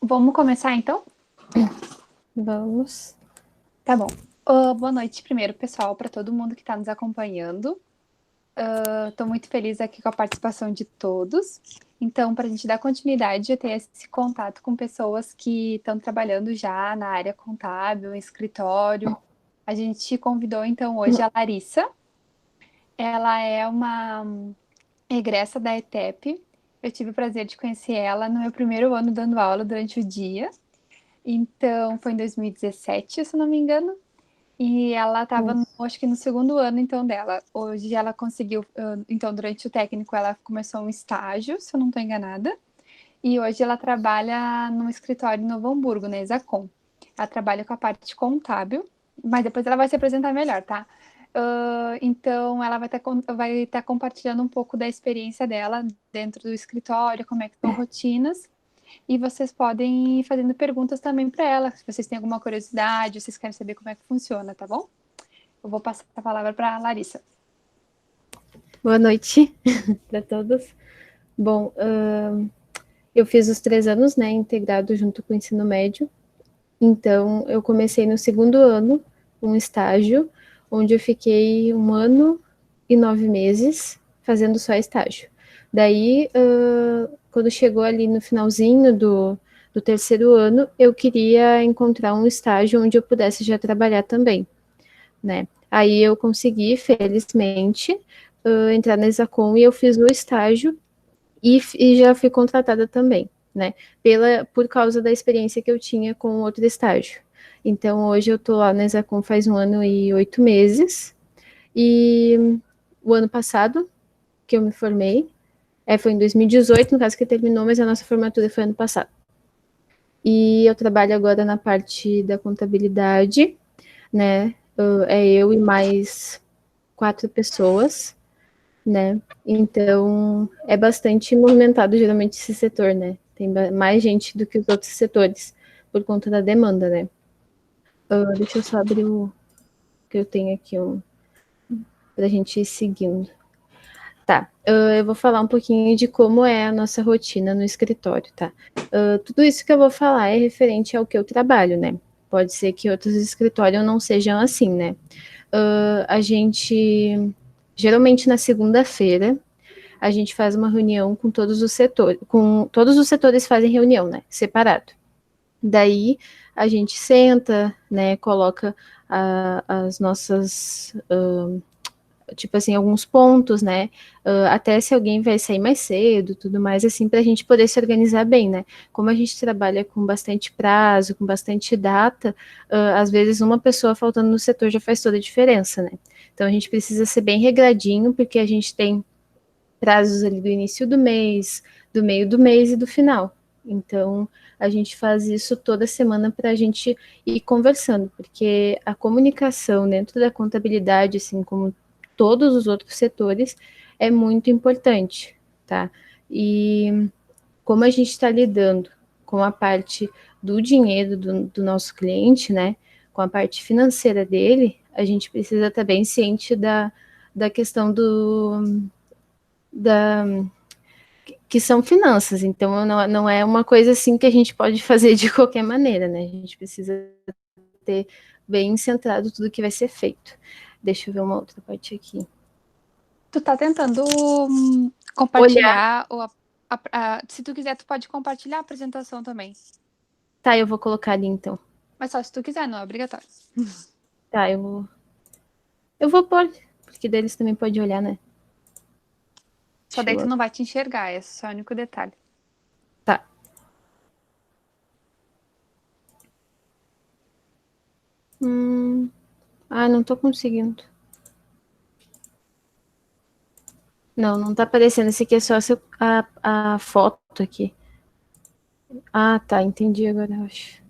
Vamos começar, então? Vamos. Tá bom. Boa noite, primeiro, pessoal, para todo mundo que está nos acompanhando. Estou muito feliz aqui com a participação de todos. Então, para a gente dar continuidade, eu ter esse contato com pessoas que estão trabalhando já na área contábil, em escritório. A gente convidou, então, hoje a Larissa. Ela é uma egressa da ETEP. Eu tive o prazer de conhecer ela no meu primeiro ano dando aula durante o dia. Então, foi em 2017, se não me engano. E ela estava, acho que no segundo ano, então, dela. Hoje ela conseguiu, então, durante o técnico, ela começou um estágio, se eu não estou enganada. E hoje ela trabalha num escritório em Novo Hamburgo, na Exacom. Ela trabalha com a parte contábil, mas depois ela vai se apresentar melhor, tá? Então, ela vai estar compartilhando um pouco da experiência dela dentro do escritório, como é que são rotinas. E vocês podem ir fazendo perguntas também para ela, se vocês têm alguma curiosidade, vocês querem saber como é que funciona, tá bom? Eu vou passar a palavra para a Larissa. Boa noite para todos. Bom, eu fiz os 3 anos, né, integrado junto com o ensino médio. Então, eu comecei no segundo ano, um estágio, onde eu fiquei 1 ano e 9 meses fazendo só estágio. Daí, quando chegou ali no finalzinho do terceiro ano, eu queria encontrar um estágio onde eu pudesse já trabalhar também, né? Aí eu consegui, felizmente, entrar na Exacom e eu fiz o estágio e já fui contratada também, né? Por causa da experiência que eu tinha com outro estágio. Então, hoje eu tô lá na Exacom faz 1 ano e 8 meses. E o ano passado, que eu me formei, foi em 2018, no caso que terminou, mas a nossa formatura foi ano passado. E eu trabalho agora na parte da contabilidade, né? É eu e mais 4 pessoas, né? Então, é bastante movimentado geralmente esse setor, né? Tem mais gente do que os outros setores, por conta da demanda, né? Deixa eu só abrir o que eu tenho aqui para a gente ir seguindo. Tá, eu vou falar um pouquinho de como é a nossa rotina no escritório, tá? Tudo isso que eu vou falar é referente ao que eu trabalho, né? Pode ser que outros escritórios não sejam assim, né? A gente, geralmente na segunda-feira, a gente faz uma reunião com todos os setores fazem reunião, né? Separado. Daí a gente senta, né? Coloca as nossas tipo assim, alguns pontos, né? Até se alguém vai sair mais cedo, tudo mais, assim, para a gente poder se organizar bem, né? Como a gente trabalha com bastante prazo, com bastante data, às vezes uma pessoa faltando no setor já faz toda a diferença, né? Então a gente precisa ser bem regradinho, porque a gente tem prazos ali do início do mês, do meio do mês e do final. Então, a gente faz isso toda semana para a gente ir conversando, porque a comunicação dentro da contabilidade, assim como todos os outros setores, é muito importante, tá? E como a gente está lidando com a parte do dinheiro do nosso cliente, né? Com a parte financeira dele, a gente precisa estar bem ciente da questão da, que são finanças, então não é uma coisa assim que a gente pode fazer de qualquer maneira, né? A gente precisa ter bem centrado tudo que vai ser feito. Deixa eu ver uma outra parte aqui. Tu tá tentando compartilhar, se tu quiser, tu pode compartilhar a apresentação também. Tá, eu vou colocar ali então. Mas só se tu quiser, não é obrigatório. Tá, eu vou pôr, porque deles também pode olhar, né? Só daí tu não vai te enxergar, esse é só o único detalhe. Tá. Não tô conseguindo. Não tá aparecendo. Esse aqui é só a foto aqui. Ah, tá, entendi agora, eu acho.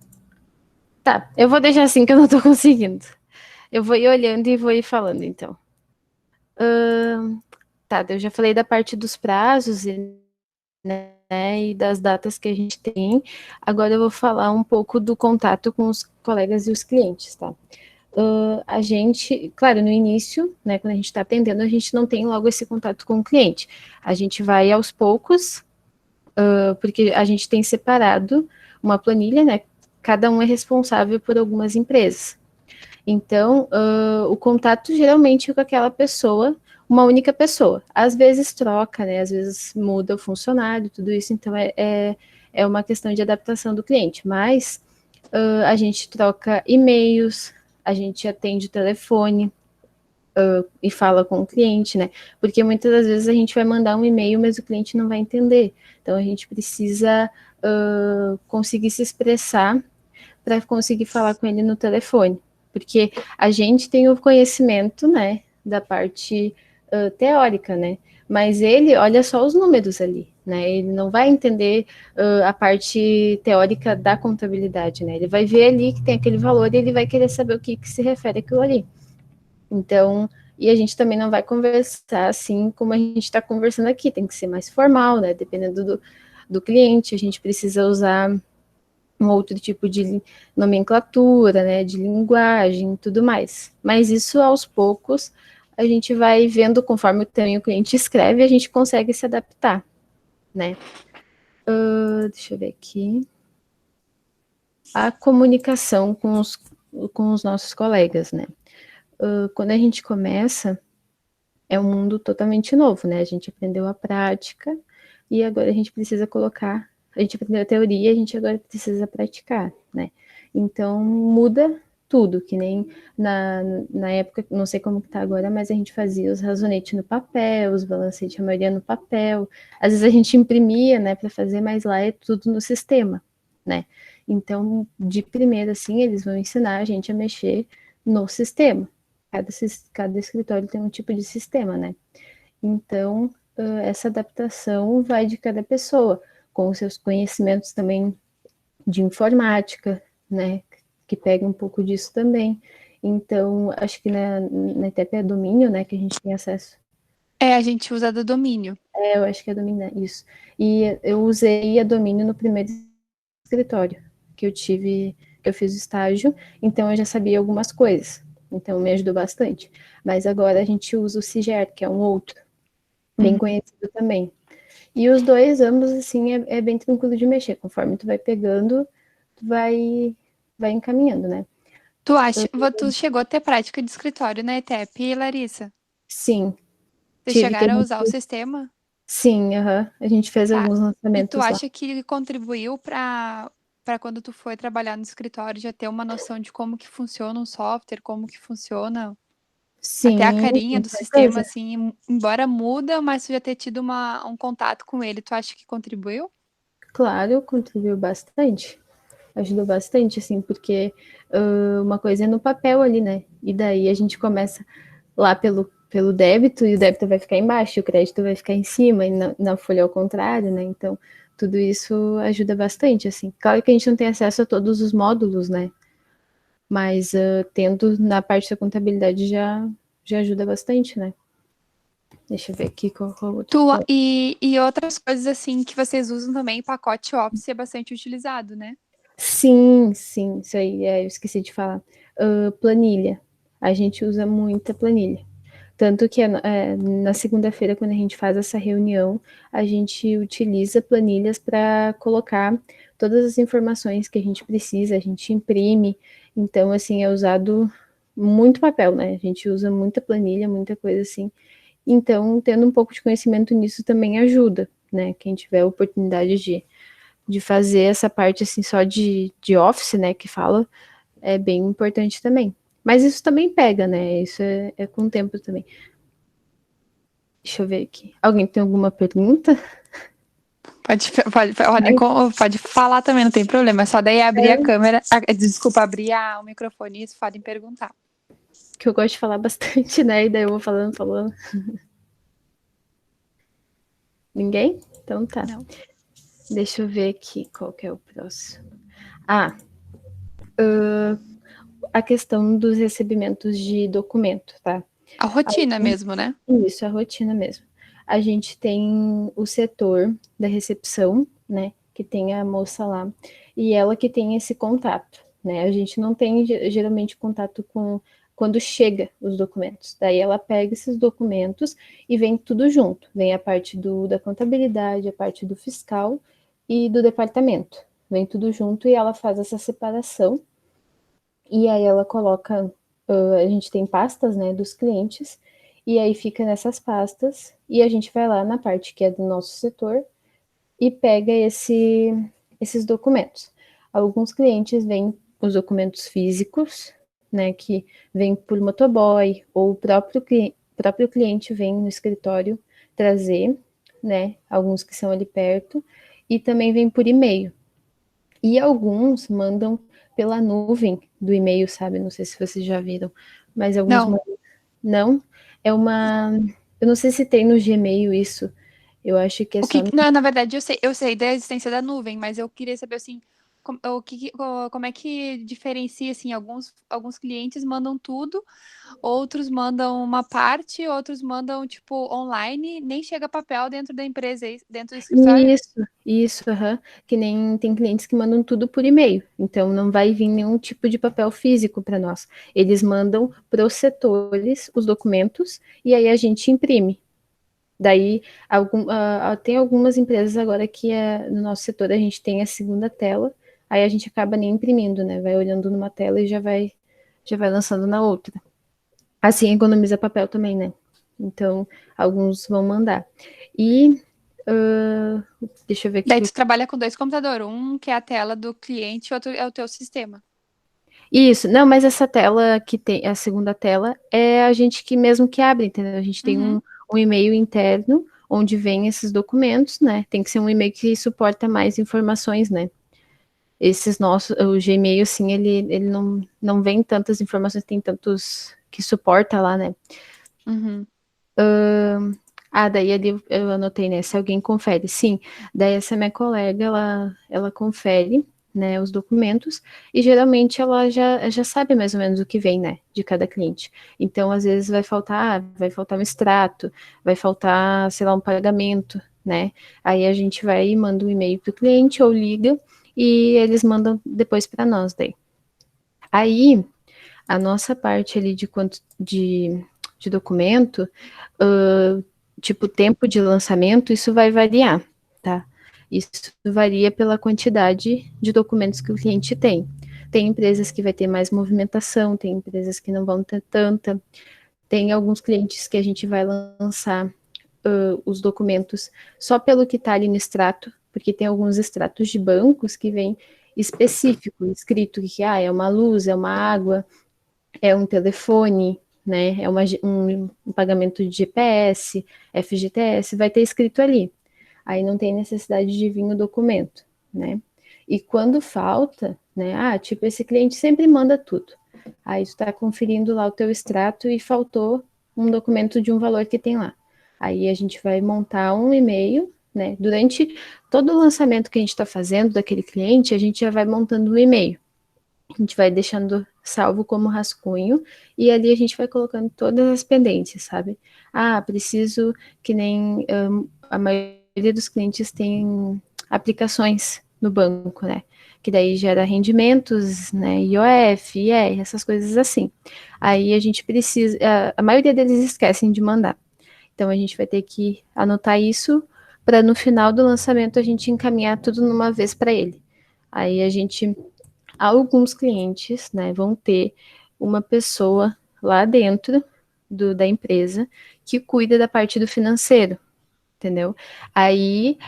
Tá, eu vou deixar assim que eu não tô conseguindo. Eu vou ir olhando e vou ir falando, então. Tá, eu já falei da parte dos prazos, né, e das datas que a gente tem. Agora eu vou falar um pouco do contato com os colegas e os clientes, tá? A gente, claro, no início, né, quando a gente está atendendo, a gente não tem logo esse contato com o cliente. A gente vai aos poucos, porque a gente tem separado uma planilha, né? Cada um é responsável por algumas empresas. Então, o contato geralmente é com aquela pessoa, uma única pessoa. Às vezes troca, né? Às vezes muda o funcionário, tudo isso. Então, é uma questão de adaptação do cliente. Mas a gente troca e-mails, a gente atende o telefone e fala com o cliente, né? Porque muitas das vezes a gente vai mandar um e-mail, mas o cliente não vai entender. Então, a gente precisa conseguir se expressar para conseguir falar com ele no telefone, porque a gente tem o conhecimento, né, da parte teórica, né, mas ele olha só os números ali, né, ele não vai entender a parte teórica da contabilidade, né, ele vai ver ali que tem aquele valor e ele vai querer saber o que se refere àquilo ali. Então, e a gente também não vai conversar assim como a gente está conversando aqui, tem que ser mais formal, né, dependendo do cliente, a gente precisa usar um outro tipo de nomenclatura, né, de linguagem e tudo mais. Mas isso, aos poucos, a gente vai vendo conforme também o cliente escreve, a gente consegue se adaptar, né. Deixa eu ver aqui. A comunicação com os nossos colegas, né. Quando a gente começa, é um mundo totalmente novo, né, a gente aprendeu a prática e agora a gente precisa colocar, a gente aprendeu a teoria, a gente agora precisa praticar, né. Então muda tudo, que nem na época, não sei como que tá agora, mas a gente fazia os razonetes no papel, os balancetes, a maioria no papel, às vezes a gente imprimia, né, para fazer, mas lá é tudo no sistema, né. Então, de primeira, assim, eles vão ensinar a gente a mexer no sistema. Cada escritório tem um tipo de sistema, né? Então, essa adaptação vai de cada pessoa, com os seus conhecimentos também de informática, né? Que pega um pouco disso também. Então, acho que na ETEP é domínio, né? Que a gente tem acesso. A gente usa do domínio. Eu acho que é domínio, né? Isso. E eu usei a domínio no primeiro escritório que eu tive, que eu fiz o estágio, então eu já sabia algumas coisas. Então me ajudou bastante. Mas agora a gente usa o Ciger, que é um outro, bem conhecido também. E os dois, ambos, assim, é bem tranquilo de mexer. Conforme tu vai pegando, tu vai encaminhando, né? Tu chegou a ter prática de escritório na ETEP, Larissa? Sim, Vocês chegaram a usar o sistema? Sim, a gente fez Tá. alguns E tu lançamentos lá. acha que contribuiu para quando tu foi trabalhar no escritório já ter uma noção de como que funciona um software, como que funciona até a Sim, carinha com do sistema, certeza. assim, embora muda, mas tu já ter tido um contato com ele, tu acha que contribuiu? Claro, contribuiu bastante. Ajudou bastante, assim, porque uma coisa é no papel ali, né? E daí a gente começa lá pelo débito, e o débito vai ficar embaixo, e o crédito vai ficar em cima, e na folha ao contrário, né? Então, tudo isso ajuda bastante, assim. Claro que a gente não tem acesso a todos os módulos, né? Mas tendo na parte da contabilidade já ajuda bastante, né? Deixa eu ver aqui qual outro ponto. E outras coisas assim que vocês usam também, pacote Office é bastante utilizado, né? Sim, isso aí, eu esqueci de falar. Planilha. A gente usa muita planilha. Tanto que na segunda-feira, quando a gente faz essa reunião, a gente utiliza planilhas para colocar todas as informações que a gente precisa, a gente imprime. Então, assim, é usado muito papel, né? A gente usa muita planilha, muita coisa assim. Então, tendo um pouco de conhecimento nisso também ajuda, né? Quem tiver a oportunidade de fazer essa parte assim só de office, né, que fala, é bem importante também. Mas isso também pega, né? Isso é com o tempo também. Deixa eu ver aqui. Alguém tem alguma pergunta? Pode falar também, não tem problema. É só daí abrir a câmera, desculpa, abrir o microfone e isso podem perguntar. Que eu gosto de falar bastante, né? E daí eu vou falando. Ninguém? Então tá. Não. Deixa eu ver aqui qual que é o próximo. A questão dos recebimentos de documento, tá? A rotina mesmo, né? Isso, a rotina mesmo. A gente tem o setor da recepção, né, que tem a moça lá, e ela que tem esse contato, né? A gente não tem geralmente contato com quando chega os documentos. Daí ela pega esses documentos e vem tudo junto. Vem a parte da contabilidade, a parte do fiscal e do departamento, vem tudo junto e ela faz essa separação. E aí ela coloca, a gente tem pastas, né, dos clientes, e aí fica nessas pastas, e a gente vai lá na parte que é do nosso setor e pega esses documentos. Alguns clientes vêm os documentos físicos, né, que vem por motoboy, ou o próprio cliente vem no escritório trazer, né, alguns que são ali perto, e também vem por e-mail. E alguns mandam pela nuvem do e-mail, sabe? Não sei se vocês já viram, mas alguns Não. mandam. Não, é uma. Eu não sei se tem no Gmail isso. Eu acho que é O só que, no. não, na verdade, eu sei da existência da nuvem, mas eu queria saber assim, como é que diferencia assim, alguns clientes mandam tudo, outros mandam uma parte, outros mandam tipo online, nem chega papel dentro da empresa, dentro do escritório? Isso, aham. Que nem tem clientes que mandam tudo por e-mail, então não vai vir nenhum tipo de papel físico para nós. Eles mandam para os setores os documentos e aí a gente imprime. Daí, tem algumas empresas agora que no nosso setor a gente tem a segunda tela, aí a gente acaba nem imprimindo, né? Vai olhando numa tela e já vai lançando na outra. Assim economiza papel também, né? Então, alguns vão mandar. E deixa eu ver Daí aqui. tu trabalha com dois computadores, um que é a tela do cliente, outro é o teu sistema. Isso, não, mas essa tela que tem, a segunda tela, é a gente que mesmo que abre, entendeu? A gente tem Uhum. um e-mail interno onde vem esses documentos, né? Tem que ser um e-mail que suporta mais informações, né? Esses nossos, o Gmail, assim, ele não vem tantas informações, tem tantos que suporta lá, né? Uhum. Daí ali eu anotei, né? Se alguém confere, sim. Daí essa minha colega, ela confere, né, os documentos, e geralmente ela já sabe mais ou menos o que vem, né, de cada cliente. Então, às vezes vai faltar um extrato, vai faltar, sei lá, um pagamento, né? Aí a gente vai e manda um e-mail para o cliente ou liga e eles mandam depois para nós daí. Aí, a nossa parte ali de quanto de documento, tipo, tempo de lançamento, isso vai variar, tá? Isso varia pela quantidade de documentos que o cliente tem. Tem empresas que vai ter mais movimentação, tem empresas que não vão ter tanta. Tem alguns clientes que a gente vai lançar os documentos só pelo que está ali no extrato, porque tem alguns extratos de bancos que vem específico, escrito que é uma luz, é uma água, é um telefone, né? É um pagamento de GPS, FGTS, vai ter escrito ali. Aí não tem necessidade de vir o documento, né? E quando falta, né? Tipo, esse cliente sempre manda tudo. Aí tu está conferindo lá o teu extrato e faltou um documento de um valor que tem lá. Aí a gente vai montar um e-mail, né? Durante todo o lançamento que a gente está fazendo daquele cliente, a gente já vai montando um e-mail. A gente vai deixando salvo como rascunho e ali a gente vai colocando todas as pendências, sabe? Preciso que nem a maioria dos clientes tem aplicações no banco, né? Que daí gera rendimentos, né? IOF, IR, essas coisas assim. Aí a gente precisa, a maioria deles esquecem de mandar. Então a gente vai ter que anotar isso para no final do lançamento a gente encaminhar tudo numa vez para ele. Aí a gente alguns clientes, né, vão ter uma pessoa lá dentro da empresa que cuida da parte do financeiro, entendeu? Aí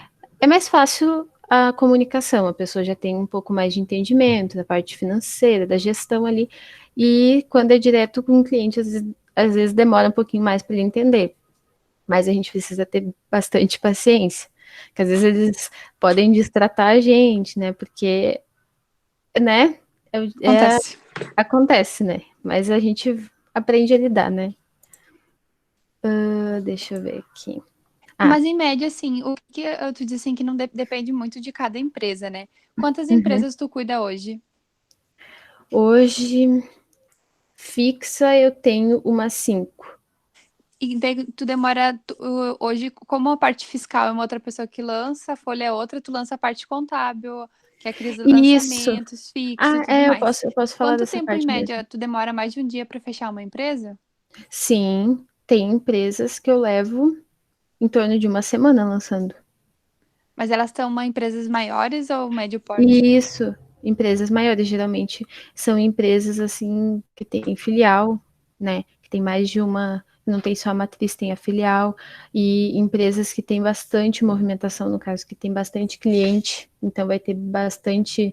é mais fácil a comunicação, a pessoa já tem um pouco mais de entendimento da parte financeira, da gestão ali, e quando é direto com o cliente, às vezes demora um pouquinho mais para ele entender, mas a gente precisa ter bastante paciência, que às vezes eles podem distratar a gente, né, porque, né, Acontece. acontece, né? Mas a gente aprende a lidar, né? Deixa eu ver aqui. Ah, Mas em média, assim, o que tu disse assim, que não depende muito de cada empresa, né? Quantas uhum. empresas tu cuida hoje? Hoje, fixa, eu tenho uma 5. E daí tu demora hoje, como a parte fiscal é uma outra pessoa que lança, a folha é outra, tu lança a parte contábil, que é a crise de Isso. lançamentos, fixo e tudo Eu mais. posso, eu posso falar Quanto dessa tempo em parte mesmo. média tu demora mais de um dia para fechar uma empresa? Sim, tem empresas que eu levo em torno de uma semana lançando. Mas elas são empresas maiores ou médio porte? Isso, empresas maiores, geralmente são empresas assim que têm filial, né? Que tem mais de uma, não tem só a matriz, tem a filial, e empresas que têm bastante movimentação, no caso, que tem bastante cliente, então vai ter bastante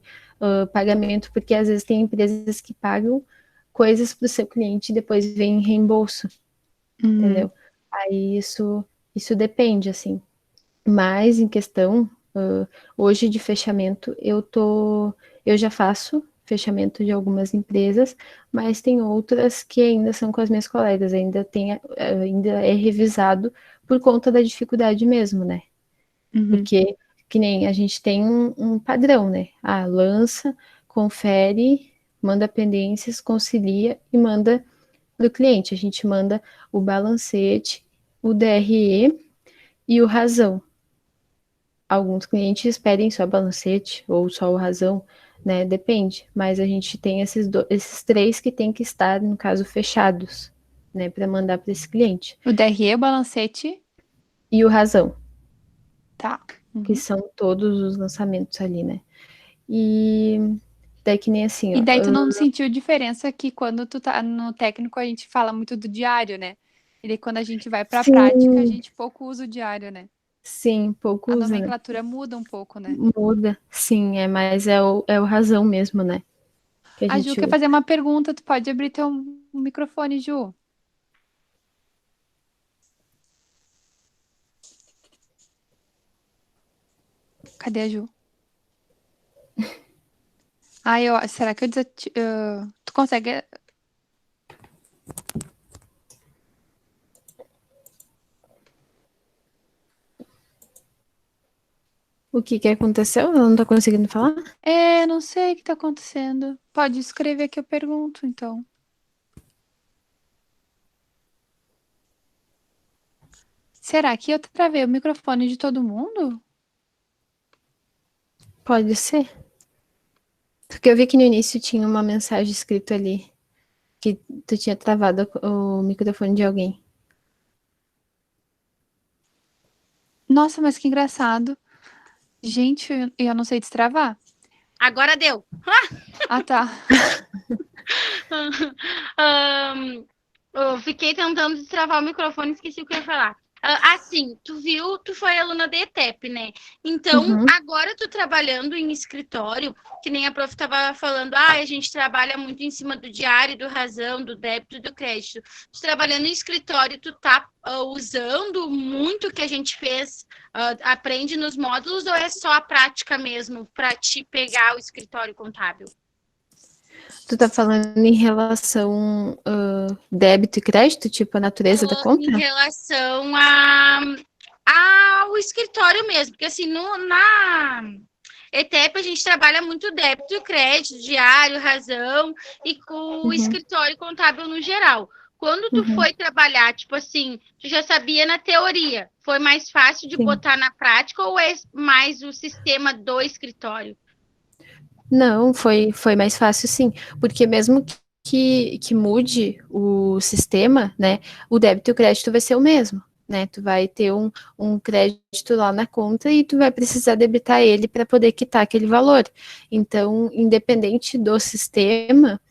pagamento, porque às vezes tem empresas que pagam coisas para o seu cliente e depois vem reembolso, entendeu? Aí isso depende, assim. Mas em questão, hoje de fechamento, eu já faço fechamento de algumas empresas, mas tem outras que ainda são com as minhas colegas, ainda é revisado por conta da dificuldade mesmo, né? Porque que nem a gente tem um padrão, né? Ah, lança, confere, manda pendências, concilia e manda para o cliente. A gente manda o balancete, o DRE e o razão. Alguns clientes pedem só balancete ou só o razão, né? Depende. Mas a gente tem esses três que tem que estar, no caso, fechados, né? Para mandar para esse cliente. O DRE, o balancete. E o razão, Tá. que são todos os lançamentos ali, né? E daí que nem assim, E ó. daí tu não sentiu diferença que quando tu tá no técnico a gente fala muito do diário, né? E daí quando a gente vai pra prática, a Sim, gente pouco usa o diário, né? sim, pouco A usa, né? nomenclatura muda um pouco, né? Muda, sim, mas é o razão mesmo, né? Que a A Ju gente quer usa. fazer uma pergunta, tu pode abrir teu microfone, Ju. Cadê a Ju? Será que eu tu consegue? O que que aconteceu? Ela não tá conseguindo falar? Não sei o que tá acontecendo. Pode escrever que eu pergunto, então. Será que eu travei o microfone de todo mundo? Pode ser. Porque eu vi que no início tinha uma mensagem escrita ali que tu tinha travado o microfone de alguém. Nossa, mas que engraçado. Gente, eu não sei destravar. Agora deu. Ah, tá. Eu fiquei tentando destravar o microfone, esqueci o que eu ia falar. Assim, tu viu, tu foi aluna da ETEP, né? Então, Uhum. agora tu trabalhando em escritório, que nem a prof tava falando, a gente trabalha muito em cima do diário, do razão, do débito e do crédito. Tu trabalhando em escritório, tu tá usando muito o que a gente fez, aprende nos módulos, ou é só a prática mesmo para te pegar o escritório contábil? Tu tá falando em relação débito e crédito, tipo a natureza da conta? Em relação ao escritório mesmo, porque assim, na ETEP a gente trabalha muito débito e crédito, diário, razão e com o escritório contábil no geral. Quando tu foi trabalhar, tipo assim, tu já sabia na teoria, foi mais fácil de Sim. botar na prática ou é mais o sistema do escritório? Não, foi mais fácil sim, porque mesmo que mude o sistema, né, o débito e o crédito vai ser o mesmo, né, tu vai ter um crédito lá na conta e tu vai precisar debitar ele para poder quitar aquele valor. Então, independente do sistema,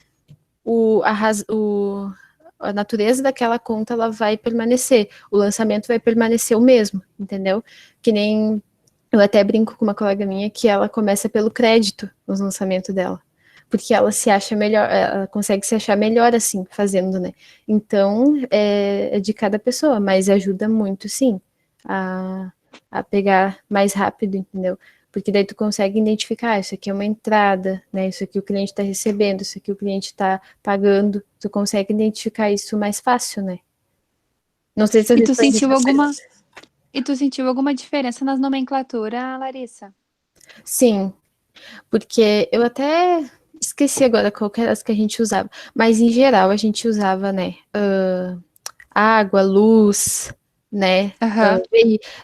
a natureza daquela conta ela vai permanecer, o lançamento vai permanecer o mesmo, entendeu? Que nem eu até brinco com uma colega minha que ela começa pelo crédito nos lançamentos dela, porque ela se acha melhor, ela consegue se achar melhor assim, fazendo, né? Então, é de cada pessoa, mas ajuda muito, sim, a pegar mais rápido, entendeu? Porque daí tu consegue identificar, isso aqui é uma entrada, né? Isso aqui o cliente está recebendo, isso aqui o cliente está pagando, tu consegue identificar isso mais fácil, né? Não sei se eu E tu respondi sentiu tua alguma pergunta. e tu sentiu alguma diferença nas nomenclaturas, Larissa? Sim, porque eu até esqueci agora qual que era as que a gente usava, mas em geral a gente usava, né, água, luz, né, Aham.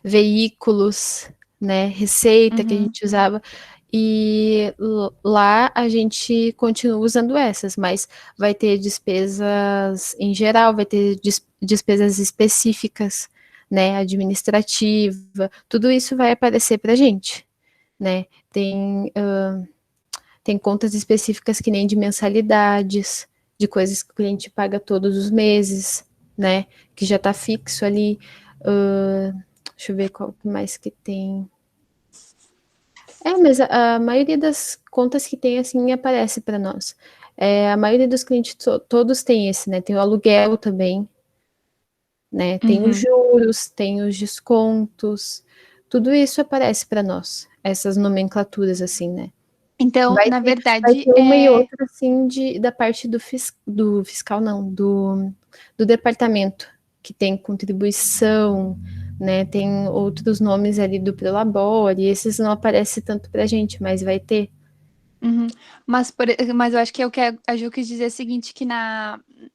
veículos, né, receita que a gente usava, e lá a gente continua usando essas, mas vai ter despesas em geral, vai ter despesas específicas, né, administrativa, tudo isso vai aparecer para a gente, né? Tem contas específicas que nem de mensalidades, de coisas que o cliente paga todos os meses, né? Que já está fixo ali. Deixa eu ver qual mais que tem. Mas a maioria das contas que tem, assim, aparece para nós. A maioria dos clientes, todos têm esse, né? Tem o aluguel também, né? Tem os juros, tem os descontos, tudo isso aparece para nós, essas nomenclaturas, assim, né? Então, Vai na ter verdade, uma e outra, assim, da parte do fiscal, não, do departamento, que tem contribuição, né, tem outros nomes ali do Prolabore, esses não aparecem tanto pra gente, mas vai ter. Mas eu acho que o que a Ju quis dizer é o seguinte, que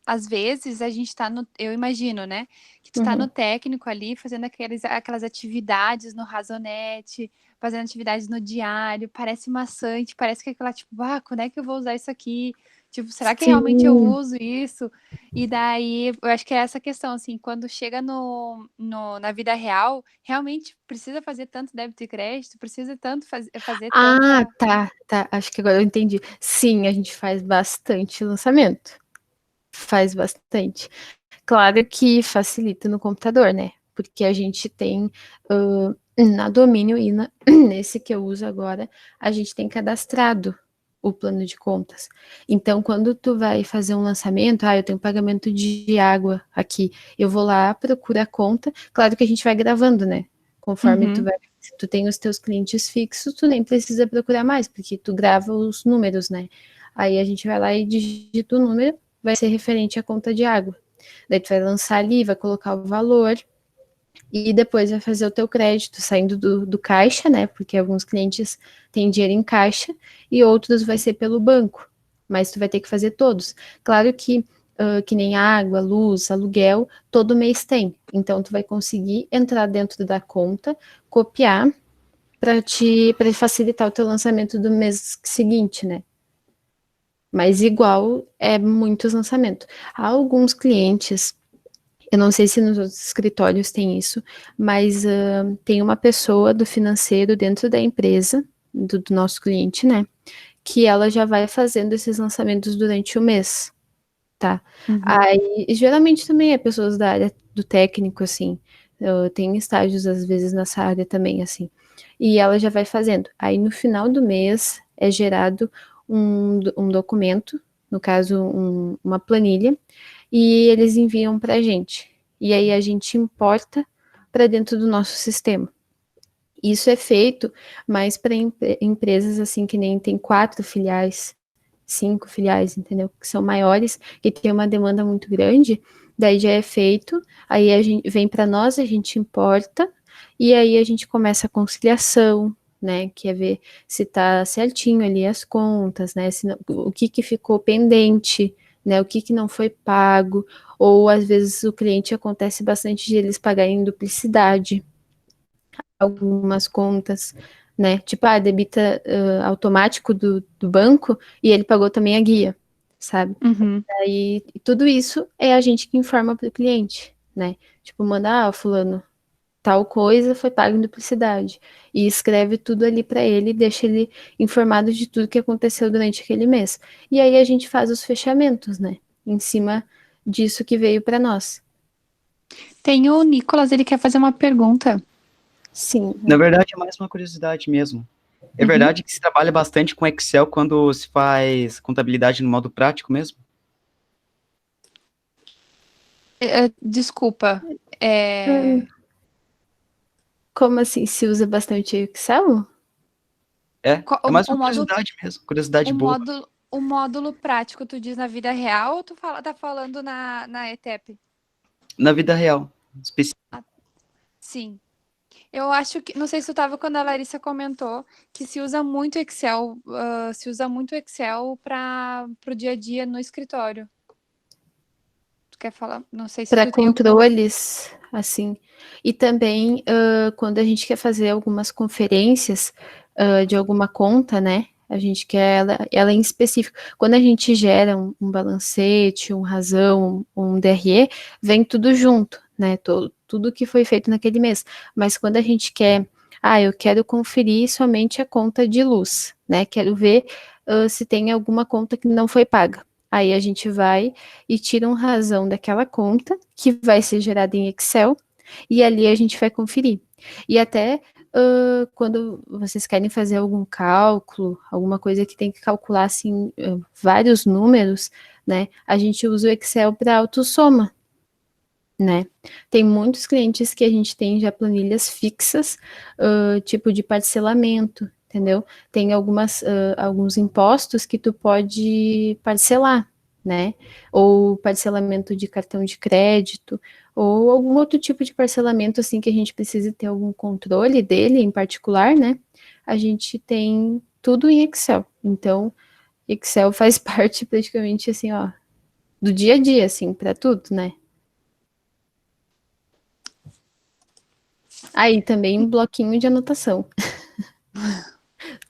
às vezes a gente tá eu imagino, né, que tu tá no técnico ali, fazendo aquelas atividades no Razonete, fazendo atividades no diário, parece maçante, parece que aquela, tipo, quando é que eu vou usar isso aqui? Tipo, será que Sim. realmente eu uso isso? E daí, eu acho que é essa questão, assim, quando chega na vida real, realmente precisa fazer tanto débito e crédito, precisa tanto fazer tanta... Tá, acho que agora eu entendi. Sim, a gente faz bastante lançamento. Faz bastante. Claro que facilita no computador, né? Porque a gente tem na Domínio e nesse que eu uso agora, a gente tem cadastrado o plano de contas. Então, quando tu vai fazer um lançamento, eu tenho pagamento de água aqui, eu vou lá, procuro a conta, claro que a gente vai gravando, né? Conforme tu vai, se tu tem os teus clientes fixos, tu nem precisa procurar mais, porque tu grava os números, né? Aí a gente vai lá e digita o número, vai ser referente à conta de água. Daí tu vai lançar ali, vai colocar o valor e depois vai fazer o teu crédito saindo do caixa, né? Porque alguns clientes têm dinheiro em caixa e outros vai ser pelo banco, mas tu vai ter que fazer todos. Claro que nem água, luz, aluguel, todo mês tem. Então tu vai conseguir entrar dentro da conta, copiar para facilitar o teu lançamento do mês seguinte, né? Mas igual é muitos lançamentos. Há alguns clientes, eu não sei se nos outros escritórios tem isso, mas tem uma pessoa do financeiro dentro da empresa, do nosso cliente, né? Que ela já vai fazendo esses lançamentos durante o mês, tá? Aí, geralmente também é pessoas da área do técnico, assim. Tem estágios, às vezes, nessa área também, assim. E ela já vai fazendo. Aí, no final do mês, é gerado um documento, no caso, uma planilha, e eles enviam para a gente. E aí a gente importa para dentro do nosso sistema. Isso é feito mais para empresas assim que nem tem 4 filiais, 5 filiais, entendeu? Que são maiores, que tem uma demanda muito grande, daí já é feito, aí a gente vem para nós, a gente importa, e aí a gente começa a conciliação, né? Que é ver se tá certinho ali as contas, né? O que ficou pendente, né? O que não foi pago, ou às vezes o cliente acontece bastante de eles pagarem duplicidade algumas contas, né? Tipo, debita automático do banco e ele pagou também a guia, sabe? Aí tudo isso é a gente que informa para o cliente, né? Tipo, manda, fulano, tal coisa foi pago em duplicidade. E escreve tudo ali para ele e deixa ele informado de tudo que aconteceu durante aquele mês. E aí a gente faz os fechamentos, né? Em cima disso que veio para nós. Tem o Nicolas, ele quer fazer uma pergunta. Sim. Na verdade, é mais uma curiosidade mesmo. É verdade que se trabalha bastante com Excel quando se faz contabilidade no modo prático mesmo? Desculpa. Como assim? Se usa bastante Excel? É mais uma curiosidade mesmo, curiosidade boa. O módulo prático, tu diz na vida real ou tu tá falando na ETEP? Na vida real. Sim. Eu acho que, não sei se tu estava quando a Larissa comentou que se usa muito Excel para o dia a dia no escritório. Tu quer falar? Não sei se para tu tem controles, assim. E também quando a gente quer fazer algumas conferências de alguma conta, né? A gente quer ela em específico. Quando a gente gera um balancete, um razão, um DRE, vem tudo junto, né? tudo que foi feito naquele mês. Mas quando a gente quer, eu quero conferir somente a conta de luz, né? Quero ver se tem alguma conta que não foi paga. Aí a gente vai e tira uma razão daquela conta, que vai ser gerada em Excel, e ali a gente vai conferir. E até quando vocês querem fazer algum cálculo, alguma coisa que tem que calcular assim, vários números, né? A gente usa o Excel para autossoma, né? Tem muitos clientes que a gente tem já planilhas fixas, tipo de parcelamento, entendeu? Tem alguns impostos que tu pode parcelar, né? Ou parcelamento de cartão de crédito, ou algum outro tipo de parcelamento, assim, que a gente precisa ter algum controle dele em particular, né? A gente tem tudo em Excel. Então, Excel faz parte praticamente, assim, ó, do dia a dia, assim, para tudo, né? Aí também um bloquinho de anotação.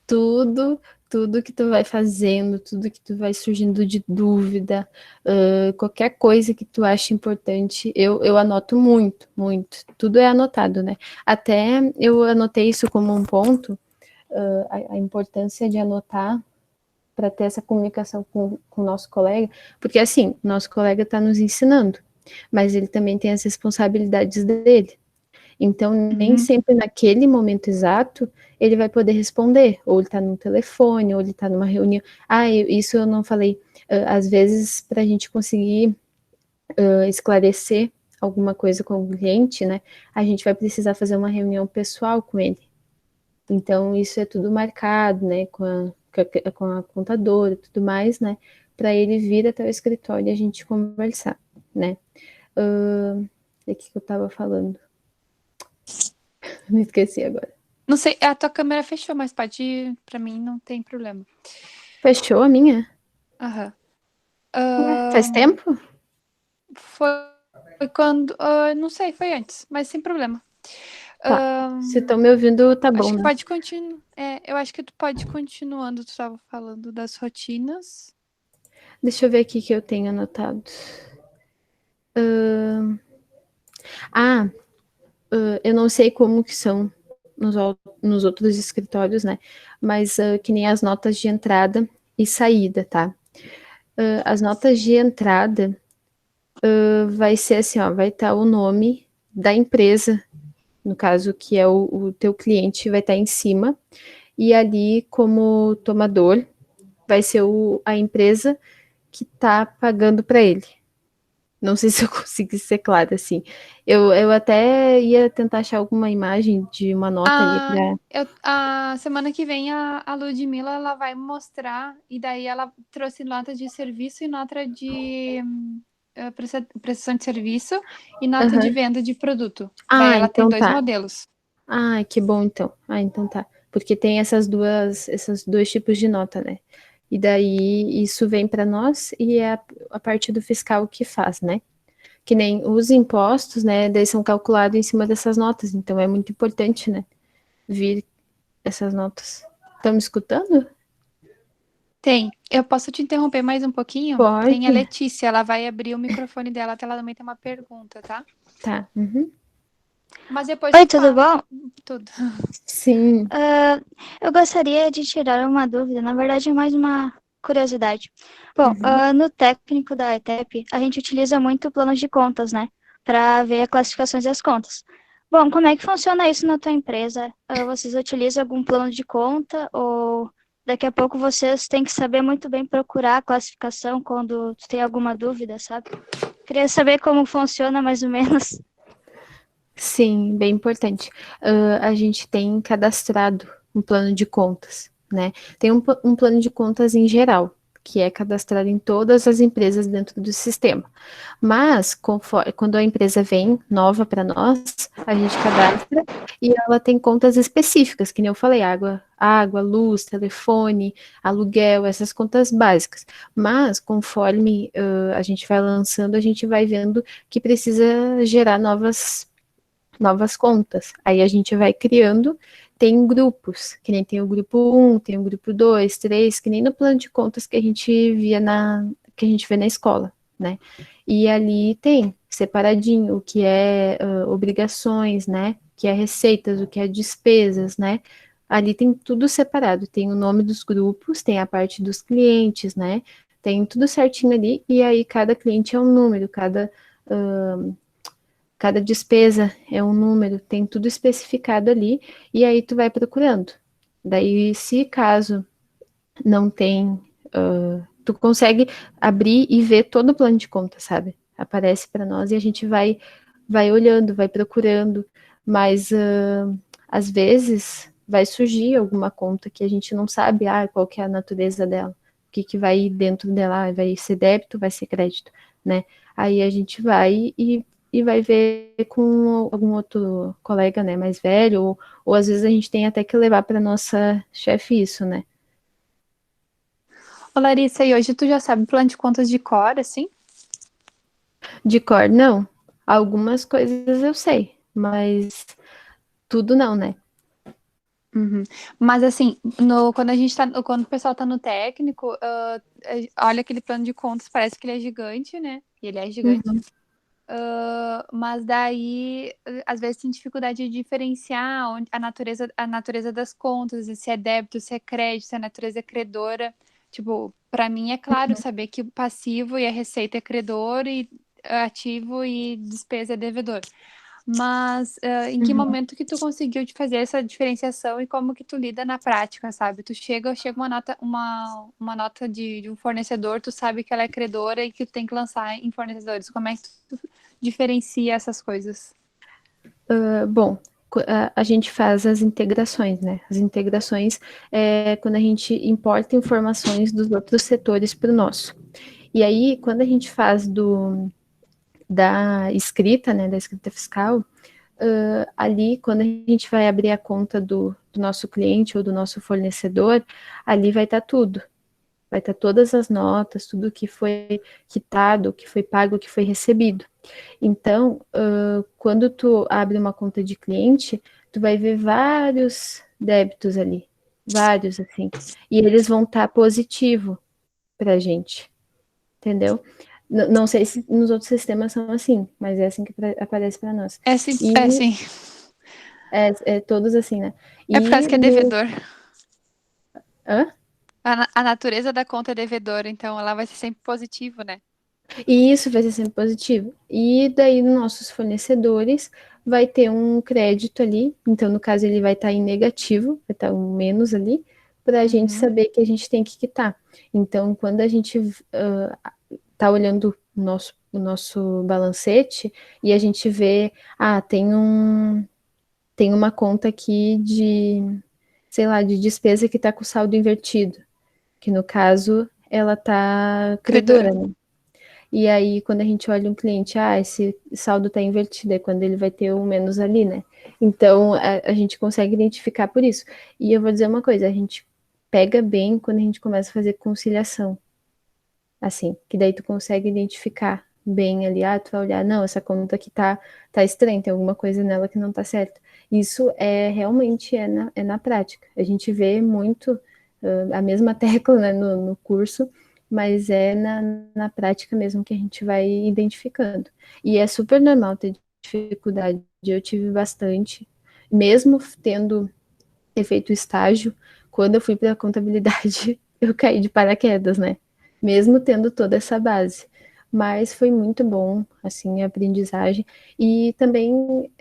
tudo, tudo que tu vai fazendo, tudo que tu vai surgindo de dúvida, qualquer coisa que tu acha importante, eu anoto muito, muito. Tudo é anotado, né? Até eu anotei isso como um ponto, a importância de anotar para ter essa comunicação com o nosso colega, porque assim, nosso colega está nos ensinando, mas ele também tem as responsabilidades dele. Então, nem sempre naquele momento exato ele vai poder responder, ou ele está no telefone, ou ele está numa reunião. Isso eu não falei. Às vezes, para a gente conseguir esclarecer alguma coisa com o cliente, né, a gente vai precisar fazer uma reunião pessoal com ele. Então, isso é tudo marcado, né, com a contadora e tudo mais, né, para ele vir até o escritório e a gente conversar, né. O que eu estava falando? Me esqueci agora. Não sei, a tua câmera fechou, mas pode ir, pra mim não tem problema. Fechou a minha? Aham. Faz tempo? Foi quando. Não sei, foi antes, mas sem problema. Tá. Se estão me ouvindo, tá bom, Acho que né? pode continuar. Eu acho que tu pode ir continuando. Tu estava falando das rotinas. Deixa eu ver aqui que eu tenho anotado. Eu não sei como que são nos outros escritórios, né? Mas que nem as notas de entrada e saída, tá? As notas de entrada vai ser assim, ó, vai estar o nome da empresa, no caso que é o teu cliente, vai estar em cima, e ali como tomador vai ser a empresa que está pagando para ele. Não sei se eu consegui ser clara, assim. Eu até ia tentar achar alguma imagem de uma nota ali pra... A semana que vem a Ludmilla ela vai mostrar, e daí ela trouxe nota de serviço e nota de prestação de serviço e nota de venda de produto. Daí ela tem então dois tá. modelos. Que bom, então. Então tá. Porque tem esses dois tipos de nota, né? E daí isso vem para nós e é a parte do fiscal que faz, né? Que nem os impostos, né? Daí são calculados em cima dessas notas. Então é muito importante, né? Vir essas notas. Estão me escutando? Tem. Eu posso te interromper mais um pouquinho? Pode. Tem a Letícia, ela vai abrir o microfone dela, até ela também tem uma pergunta, tá? Tá. Mas depois Oi, tu tudo fala. bom? Tudo. Sim. Eu gostaria de tirar uma dúvida, na verdade é mais uma curiosidade. Bom, no técnico da ETEP, a gente utiliza muito planos de contas, né? Para ver as classificações das contas. Bom, como é que funciona isso na tua empresa? Vocês utilizam algum plano de conta ou daqui a pouco vocês têm que saber muito bem procurar a classificação quando tem alguma dúvida, sabe? Queria saber como funciona mais ou menos. Sim, bem importante. A gente tem cadastrado um plano de contas, né? Tem um plano de contas em geral, que é cadastrado em todas as empresas dentro do sistema. Mas, quando a empresa vem nova para nós, a gente cadastra e ela tem contas específicas, que nem eu falei, água, luz, telefone, aluguel, essas contas básicas. Mas, conforme a gente vai lançando, a gente vai vendo que precisa gerar novas contas. Aí a gente vai criando, tem grupos, que nem tem o grupo 1, tem o grupo 2, 3, que nem no plano de contas que a gente vê na escola, né? E ali tem separadinho, o que é obrigações, né? O que é receitas, o que é despesas, né? Ali tem tudo separado, tem o nome dos grupos, tem a parte dos clientes, né? Tem tudo certinho ali, e aí cada cliente é um número, cada despesa é um número, tem tudo especificado ali, e aí tu vai procurando. Daí, se caso não tem, tu consegue abrir e ver todo o plano de conta, sabe? Aparece para nós e a gente vai olhando, vai procurando, mas às vezes vai surgir alguma conta que a gente não sabe qual que é a natureza dela, o que, que vai ir dentro dela, vai ser débito, vai ser crédito, né? Aí a gente vai e vai ver com algum outro colega, né, mais velho, ou às vezes a gente tem até que levar para nossa chefe isso, né? Ô, Larissa, e hoje tu já sabe plano de contas de cor, assim? De cor, não. Algumas coisas eu sei, mas tudo não, né? Uhum. Mas assim, quando o pessoal tá no técnico, olha aquele plano de contas, parece que ele é gigante, né? E ele é gigante. Uhum. Mas daí, às vezes tem dificuldade de diferenciar a natureza das contas, se é débito, se é crédito, se a natureza é credora. Tipo, para mim é claro saber que o passivo e a receita é credor e ativo e despesa é devedor. Mas em que Uhum. momento que tu conseguiu de fazer essa diferenciação e como que tu lida na prática, sabe? Chega uma nota de um fornecedor, tu sabe que ela é credora e que tu tem que lançar em fornecedores. Como é que tu diferencia essas coisas? Bom, a gente faz as integrações, né? As integrações é quando a gente importa informações dos outros setores para o nosso. E aí, quando a gente faz da escrita, né, da escrita fiscal, ali, quando a gente vai abrir a conta do nosso cliente ou do nosso fornecedor, ali vai estar tudo. Vai estar todas as notas, tudo que foi quitado, que foi pago, que foi recebido. Então, quando tu abre uma conta de cliente, tu vai ver vários débitos ali, vários assim, e eles vão estar positivo para a gente, entendeu? Não sei se nos outros sistemas são assim, mas é assim que aparece para nós. É sim, E é sim. é todos assim, né? É por causa E que é no... devedor. Hã? A natureza da conta é devedora, então ela vai ser sempre positivo, né? E isso vai ser sempre positivo. E daí, nossos fornecedores vai ter um crédito ali, então, no caso, ele vai estar em negativo, vai estar um menos ali, para a gente Uhum. saber que a gente tem que quitar. Então, quando a gente está olhando o nosso balancete e a gente vê, tem uma conta aqui sei lá, de despesa que está com saldo invertido, que no caso, ela está Credora. credora, né? E aí, quando a gente olha um cliente, esse saldo está invertido, é quando ele vai ter um menos ali, né? Então, a gente consegue identificar por isso. E eu vou dizer uma coisa, a gente pega bem quando a gente começa a fazer conciliação. Assim, que daí tu consegue identificar bem ali, tu vai olhar, não, essa conta aqui tá estranha, tem alguma coisa nela que não tá certa. Isso realmente é na prática. A gente vê muito a mesma tecla, né, no curso, mas é na prática mesmo que a gente vai identificando. E é super normal ter dificuldade. Eu tive bastante, mesmo tendo feito estágio, quando eu fui para a contabilidade, eu caí de paraquedas, né? Mesmo tendo toda essa base. Mas foi muito bom, assim, a aprendizagem. E também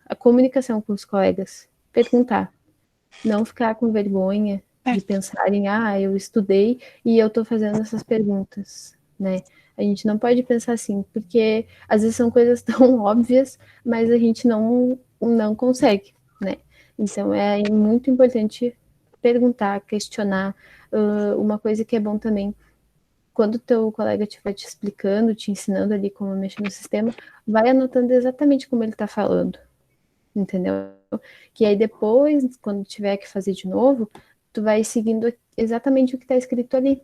a comunicação com os colegas. Perguntar. Não ficar com vergonha de pensar em, eu estudei e eu estou fazendo essas perguntas, né? A gente não pode pensar assim, porque às vezes são coisas tão óbvias, mas a gente não consegue, né? Então é muito importante perguntar, questionar. Uma coisa que é bom também, quando o teu colega estiver te explicando, te ensinando ali como mexer no sistema, vai anotando exatamente como ele está falando, entendeu? Que aí depois, quando tiver que fazer de novo, tu vai seguindo exatamente o que está escrito ali.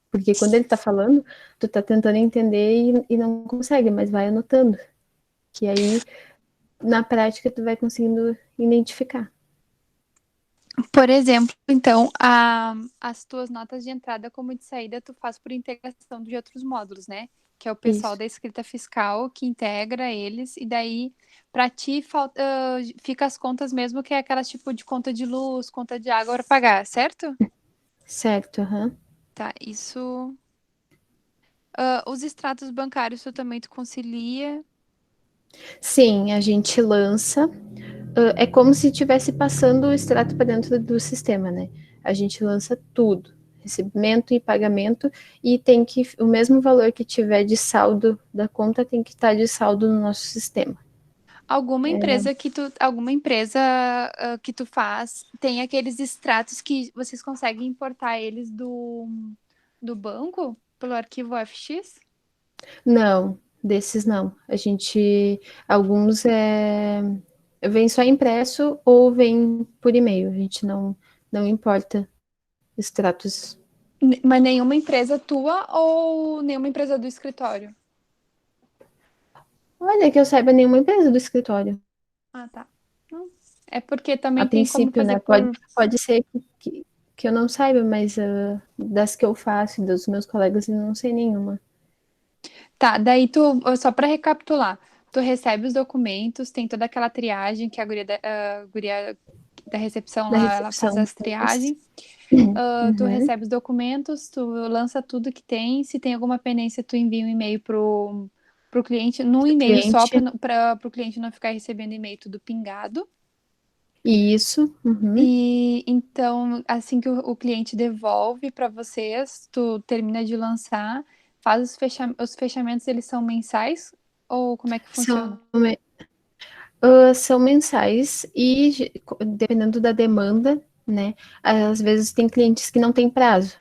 Porque quando ele está falando, tu está tentando entender e não consegue, mas vai anotando. Que aí, na prática, tu vai conseguindo identificar. Por exemplo, então, as tuas notas de entrada como de saída tu faz por integração de outros módulos, né? Que é o pessoal Isso. da escrita fiscal que integra eles, e daí para ti fica as contas mesmo, que é aquelas tipo de conta de luz, conta de água para pagar, certo? Certo, aham. Tá, isso. Os extratos bancários tu concilia. Sim, a gente lança. É como se estivesse passando o extrato para dentro do sistema, né? A gente lança tudo, recebimento e pagamento, e tem que, o mesmo valor que tiver de saldo da conta tem que estar de saldo no nosso sistema. Alguma empresa que tu faz tem aqueles extratos que vocês conseguem importar eles do banco pelo arquivo FX? Não, desses não. Alguns vem só impresso ou vem por e-mail. A gente não importa extratos. Mas nenhuma empresa tua ou nenhuma empresa do escritório? Olha, que eu saiba nenhuma empresa do escritório. Ah, tá. Não. É porque A também tem como princípio, fazer né? por. Pode ser que eu não saiba, mas das que eu faço, dos meus colegas, eu não sei nenhuma. Tá, daí só para recapitular, tu recebe os documentos, tem toda aquela triagem que a guria da recepção Da lá, ela faz recepção. as triagens. Tu Uhum. recebe os documentos, tu lança tudo que tem. Se tem alguma pendência, tu envia um e-mail pro cliente, num e-mail só, Cliente. para o cliente não ficar recebendo e-mail tudo pingado. Isso. Uhum. E então, assim que o cliente devolve para vocês, tu termina de lançar, faz os fechamentos, eles são mensais? Ou como é que funciona? São mensais e dependendo da demanda, né? Às vezes tem clientes que não têm prazo.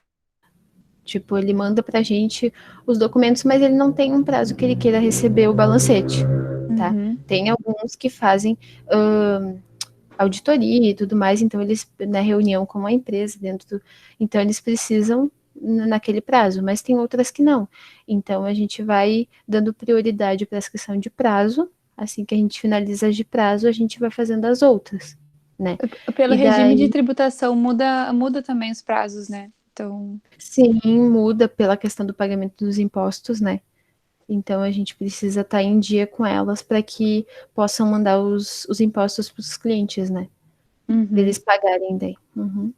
Tipo, ele manda pra gente os documentos, mas ele não tem um prazo que ele queira receber o balancete, tá? Uhum. Tem alguns que fazem auditoria e tudo mais, então eles, na reunião com a empresa, então eles precisam naquele prazo, mas tem outras que não. Então a gente vai dando prioridade para essa questão de prazo, assim que a gente finaliza as de prazo, a gente vai fazendo as outras, né? Pelo E regime de daí, tributação, muda também os prazos, né? Então, sim, muda pela questão do pagamento dos impostos, né? Então a gente precisa estar em dia com elas para que possam mandar os impostos para os clientes, né? Para eles pagarem daí. Uhum.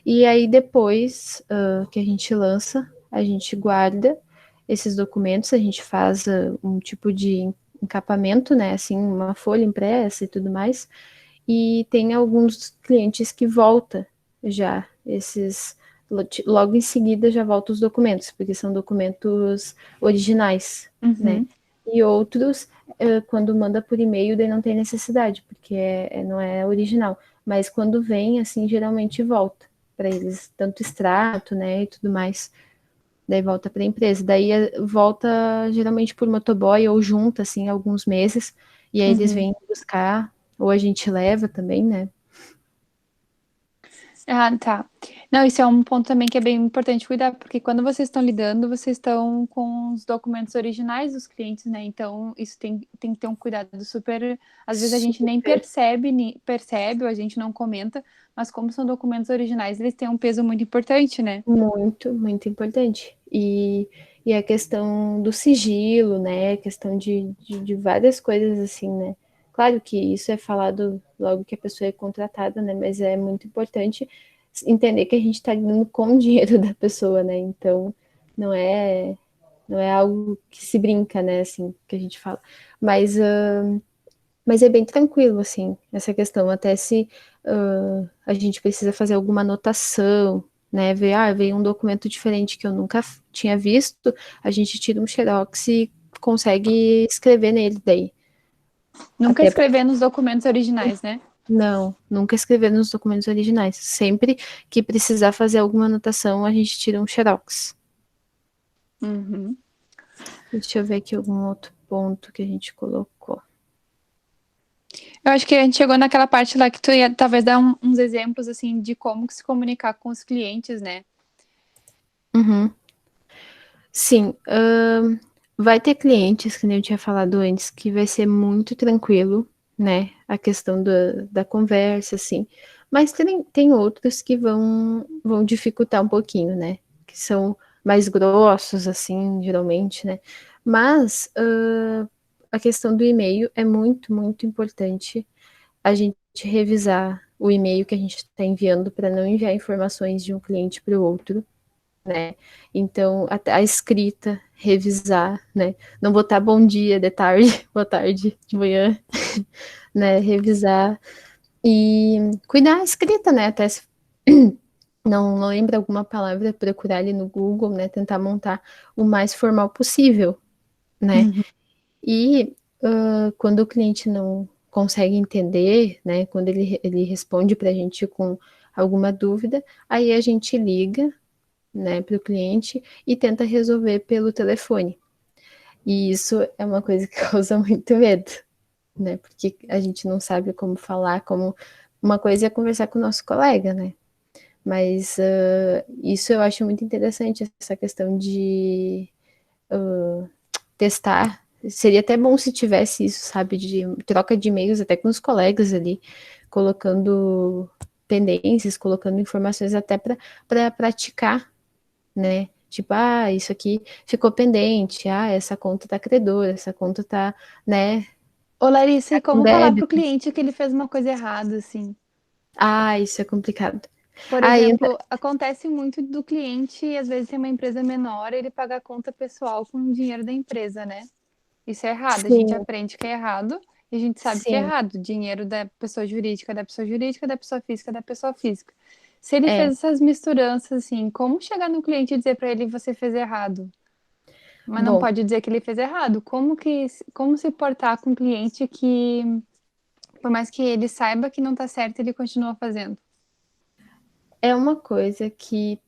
E aí depois que a gente lança, a gente guarda esses documentos, a gente faz um tipo de encapamento, né? Assim, uma folha impressa e tudo mais. E tem alguns clientes que volta já esses logo em seguida já volta os documentos, porque são documentos originais, né? E outros, quando manda por e-mail, daí não tem necessidade, porque não é original. Mas quando vem, assim, geralmente volta para eles, tanto extrato, né, e tudo mais. Daí volta para a empresa. Daí volta geralmente por motoboy ou junta, assim, alguns meses. E aí eles vêm buscar, ou a gente leva também, né? Ah, tá. Não, isso é um ponto também que é bem importante cuidar, porque quando vocês estão lidando, vocês estão com os documentos originais dos clientes, né? Então, isso tem que ter um cuidado super. Às vezes a gente nem Super, percebe, ou a gente não comenta, mas como são documentos originais, eles têm um peso muito importante, né? muito, muito importante. E a questão do sigilo, né? A questão de várias coisas assim, né? Claro que isso é falado logo que a pessoa é contratada, né? Mas é muito importante entender que a gente está lidando com o dinheiro da pessoa, né? Então, não é, não é algo que se brinca, né? Assim, que a gente fala. Mas, mas é bem tranquilo, assim, essa questão. Até se a gente precisa fazer alguma anotação, né? Veio um documento diferente que eu nunca tinha visto, a gente tira um xerox e consegue escrever nele daí. Nunca Até pra... escrever nos documentos originais, né? Não, nunca escrever nos documentos originais. Sempre que precisar fazer alguma anotação, a gente tira um xerox. Deixa eu ver aqui algum outro ponto que a gente colocou. Eu acho que a gente chegou naquela parte lá que tu ia talvez dar uns exemplos, assim, de como se comunicar com os clientes, né? Uhum. Sim, vai ter clientes, que nem eu tinha falado antes, que vai ser muito tranquilo, né? A questão da conversa, assim. Mas tem outros que vão dificultar um pouquinho, né? Que são mais grossos, assim, geralmente, né? Mas a questão do e-mail é muito, muito importante a gente revisar o e-mail que a gente está enviando para não enviar informações de um cliente para o outro, né? Então, até a escrita, revisar, né? Não botar bom dia de tarde, boa tarde de manhã, né? Revisar e cuidar a escrita, né? Até se não lembra alguma palavra, procurar ali no Google, né? Tentar montar o mais formal possível, né? Uhum. E quando o cliente não consegue entender, né? Quando ele responde para a gente com alguma dúvida, aí a gente liga, né, para o cliente e tenta resolver pelo telefone. E isso é uma coisa que causa muito medo, né? Porque a gente não sabe como falar, como uma coisa é conversar com o nosso colega, né? Mas isso eu acho muito interessante, essa questão de testar. Seria até bom se tivesse isso, sabe? De troca de e-mails até com os colegas ali, colocando pendências, colocando informações até para praticar, né? Tipo, isso aqui ficou pendente, essa conta tá credora, essa conta tá, né, Ô, Larissa, e com como falar pro débito. cliente que ele fez uma coisa errada, assim? Isso é complicado. Por Entra... exemplo, acontece muito do cliente, às vezes tem uma empresa menor, ele paga a conta pessoal com o dinheiro da empresa, né? Isso é errado, a gente Sim, aprende que é errado e a gente sabe que é sim, errado. Dinheiro da pessoa jurídica, da pessoa jurídica, da pessoa física, da pessoa física. Se ele é. fez essas misturanças, assim, como chegar no cliente e dizer para ele você fez errado? Mas não Bom, pode dizer que ele fez errado. Como se portar com um cliente que, por mais que ele saiba que não tá certo, ele continua fazendo? é uma coisa que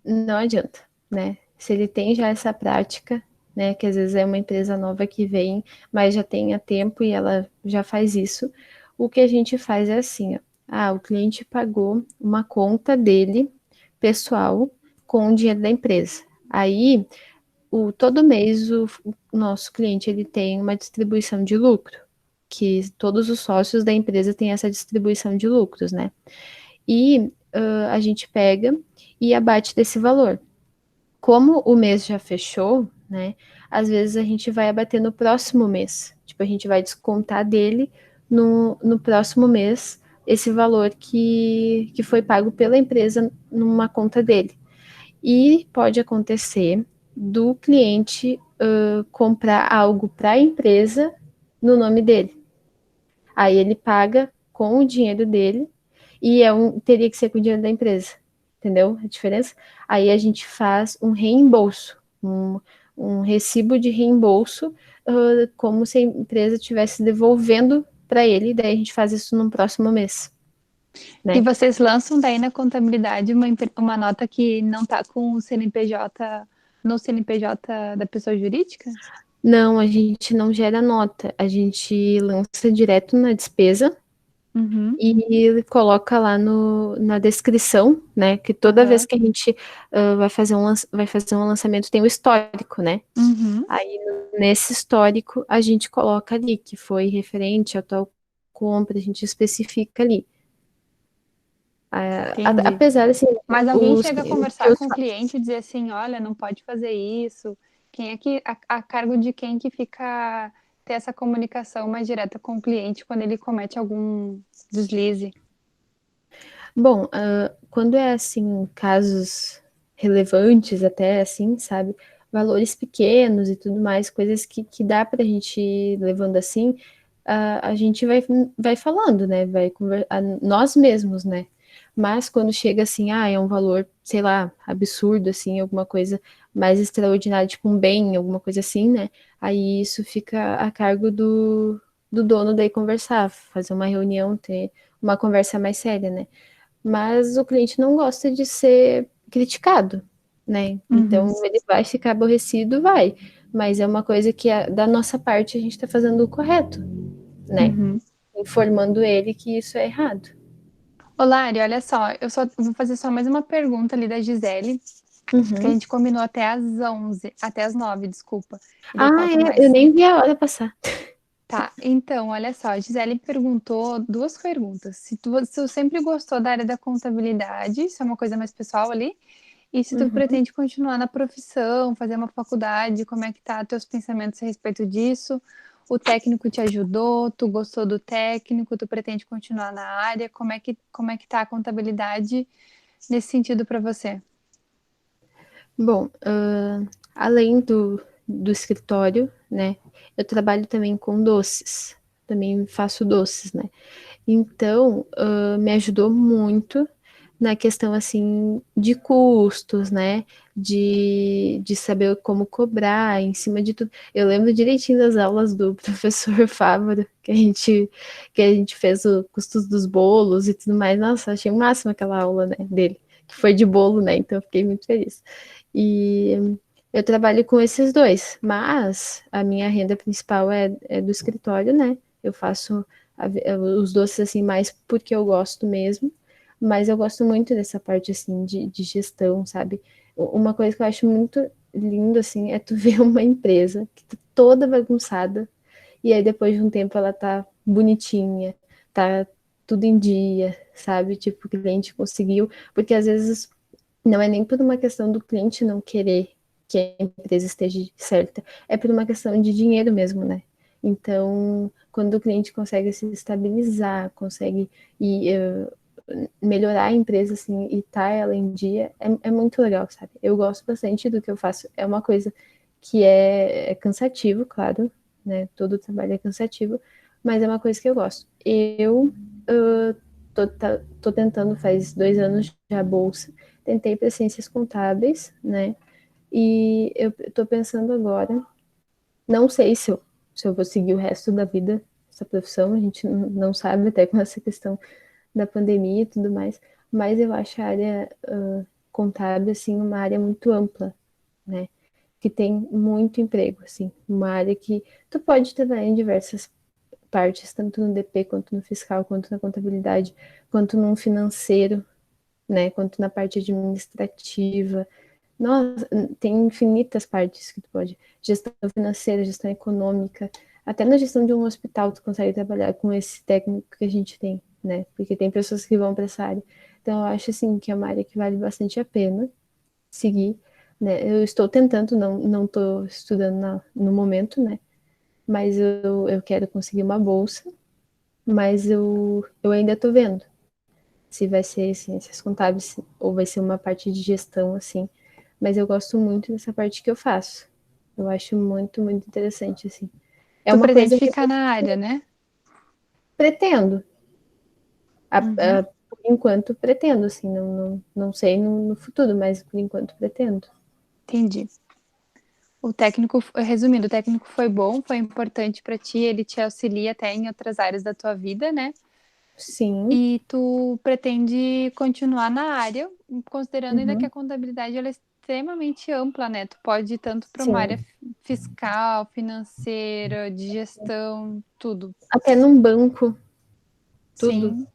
não adianta, né? Se ele tem já essa prática, né, que às vezes é uma empresa nova que vem, mas já tem há tempo e ela já faz isso, o que a gente faz é assim, ó, o cliente pagou uma conta dele, pessoal, com o dinheiro da empresa. Aí, todo mês, o nosso cliente ele tem uma distribuição de lucro, que todos os sócios da empresa têm essa distribuição de lucros, né? E a gente pega e abate desse valor. Como o mês já fechou, né? Às vezes a gente vai abater no próximo mês. Tipo, a gente vai descontar dele no próximo mês esse valor que foi pago pela empresa numa conta dele. E pode acontecer do cliente comprar algo para a empresa no nome dele. Aí ele paga com o dinheiro dele e teria que ser com o dinheiro da empresa. Entendeu a diferença? Aí a gente faz um reembolso, um recibo de reembolso, como se a empresa estivesse devolvendo para ele, daí a gente faz isso no próximo mês. E Né? vocês lançam daí na contabilidade uma nota que não tá com o CNPJ no CNPJ da pessoa jurídica? Não, a gente não gera nota, a gente lança direto na despesa Uhum. e coloca lá na descrição, né? Que toda vez Aham. que a gente vai fazer um lançamento tem o histórico, né? Uhum. Aí nesse histórico a gente coloca ali que foi referente a tal compra, a gente especifica ali. Entendi. Apesar assim, Mas alguém os, chega a o que conversar com o cliente e dizer assim, olha, não pode fazer isso. Quem é que a cargo de quem que fica ter essa comunicação mais direta com o cliente quando ele comete algum deslize? Bom, quando é assim, casos relevantes até assim, sabe? Valores pequenos e tudo mais, coisas que dá pra gente ir levando assim, a gente vai falando, né? Nós mesmos, né? Mas quando chega assim, é um valor, sei lá, absurdo, assim, alguma coisa mais extraordinária, tipo um bem, alguma coisa assim, né? Aí isso fica a cargo do dono daí conversar, fazer uma reunião, ter uma conversa mais séria, né? Mas o cliente não gosta de ser criticado, né? Uhum. Então ele vai ficar aborrecido, vai. Mas é uma coisa que da nossa parte a gente está fazendo o correto, né? Uhum. Informando ele que isso é errado. Ô, Lari, olha só, eu só vou fazer só mais uma pergunta ali da Gisele, que a Uhum. gente combinou até às 11, até às 9, desculpa. E daí falta Eu mais. nem vi a hora passar. Tá, então, olha só, a Gisele perguntou 2 perguntas. Se tu sempre gostou da área da contabilidade, isso é uma coisa mais pessoal ali, e se tu pretende continuar na profissão, fazer uma faculdade, como é que tá teus pensamentos a respeito disso? O técnico te ajudou, tu gostou do técnico, tu pretende continuar na área, como é que tá a contabilidade nesse sentido para você? Bom, além do escritório, né, eu trabalho também com doces, também faço doces, né, então me ajudou muito na questão, assim, de custos, né, de saber como cobrar em cima de tudo. Eu lembro direitinho das aulas do professor Fávaro, que a gente fez os custos dos bolos e tudo mais. Nossa, achei o máximo aquela aula, né, dele, que foi de bolo, né, então eu fiquei muito feliz. E eu trabalho com esses dois, mas a minha renda principal é do escritório, né? Eu faço os doces assim mais porque eu gosto mesmo, mas eu gosto muito dessa parte assim de gestão, sabe? Uma coisa que eu acho muito lindo assim é tu ver uma empresa que tá toda bagunçada e aí depois de um tempo ela tá bonitinha, tá tudo em dia, sabe? Tipo, o cliente conseguiu, porque às vezes não é nem por uma questão do cliente não querer que a empresa esteja certa, é por uma questão de dinheiro mesmo, né? Então, quando o cliente consegue se estabilizar, consegue melhorar a empresa, assim, e tá ela em dia, é muito legal, sabe? Eu gosto bastante do que eu faço. É uma coisa que é cansativo, claro, né? Todo trabalho é cansativo, mas é uma coisa que eu gosto. Eu tô tentando faz 2 anos já a bolsa, tentei para ciências contábeis, né? E eu tô pensando agora, não sei se eu vou seguir o resto da vida essa profissão, a gente não sabe até com essa questão da pandemia e tudo mais, mas eu acho a área contábil, assim, uma área muito ampla, né? Que tem muito emprego, assim, uma área que tu pode trabalhar em diversas partes, tanto no DP, quanto no fiscal, quanto na contabilidade, quanto no financeiro, né? Quanto na parte administrativa. Nossa, tem infinitas partes que tu pode. Gestão financeira, gestão econômica, até na gestão de um hospital tu consegue trabalhar com esse técnico que a gente tem, né? Porque tem pessoas que vão para essa área. Então eu acho assim que é uma área que vale bastante a pena seguir, né? Eu estou tentando, não estou estudando no momento, né? Mas eu quero conseguir uma bolsa, mas eu ainda estou vendo se vai ser ciências contábeis ou vai ser uma parte de gestão, assim. Mas eu gosto muito dessa parte que eu faço. Eu acho muito, muito interessante, assim. É Tu uma pretende coisa que eu ficar na área, né? pretendo. Uhum. Por enquanto, pretendo, assim. Não sei no futuro, mas por enquanto pretendo. Entendi. O técnico, resumindo, o técnico foi bom, foi importante para ti, ele te auxilia até em outras áreas da tua vida, né? Sim. E tu pretende continuar na área, considerando ainda que a Uhum, contabilidade ela é extremamente ampla, né? Tu pode ir tanto para uma área sim. fiscal, financeira, de gestão, tudo. Até num banco, tudo. Sim.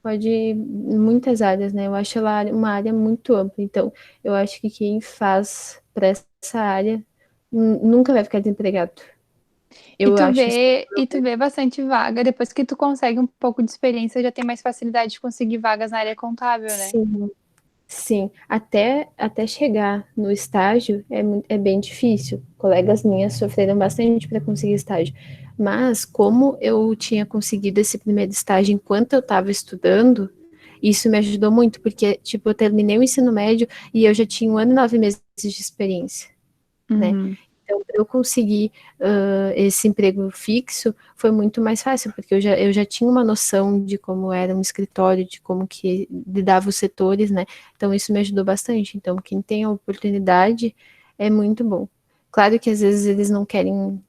Pode ir em muitas áreas, né? Eu acho ela uma área muito ampla. Então, eu acho que quem faz para essa área nunca vai ficar desempregado. E Eu tu acho isso. vê, e tu vê bastante vaga. Depois que tu consegue um pouco de experiência, já tem mais facilidade de conseguir vagas na área contábil, né? Sim, sim. Até chegar no estágio é bem difícil. Colegas minhas sofreram bastante para conseguir estágio. Mas, como eu tinha conseguido esse primeiro estágio enquanto eu estava estudando, isso me ajudou muito, porque, tipo, eu terminei o ensino médio e eu já tinha 1 ano e 9 meses de experiência, né? Uhum. Então, para eu conseguir esse emprego fixo, foi muito mais fácil, porque eu já tinha uma noção de como era um escritório, de como que lidava os setores, né? Então, isso me ajudou bastante. Então, quem tem a oportunidade é muito bom. Claro que às vezes eles não querem.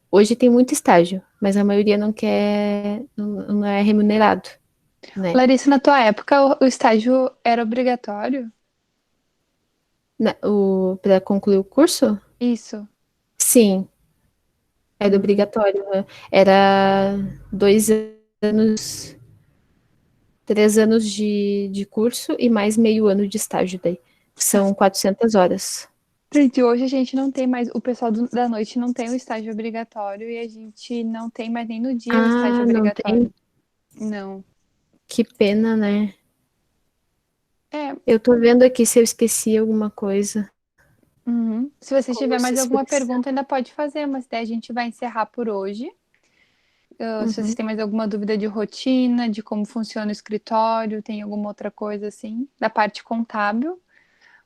Hoje tem muito estágio, mas a maioria não quer, não é remunerado, né? Larissa, na tua época, o estágio era obrigatório? Para concluir o curso? Isso. Sim, era Uhum. obrigatório, né? Era 2 anos, 3 anos de curso e mais meio ano de estágio daí. São 400 horas. Gente, hoje a gente não tem mais, o pessoal da noite não tem o estágio obrigatório e a gente não tem mais nem no dia o estágio Ah, não obrigatório. tem? Não. Que pena, né? É, Eu tô vendo aqui se eu esqueci alguma coisa. se você Como tiver mais se alguma expressar. pergunta, ainda pode fazer, mas daí a gente vai encerrar por hoje. Se você Uhum. tem mais alguma dúvida de rotina, de como funciona o escritório, tem alguma outra coisa assim, da parte contábil,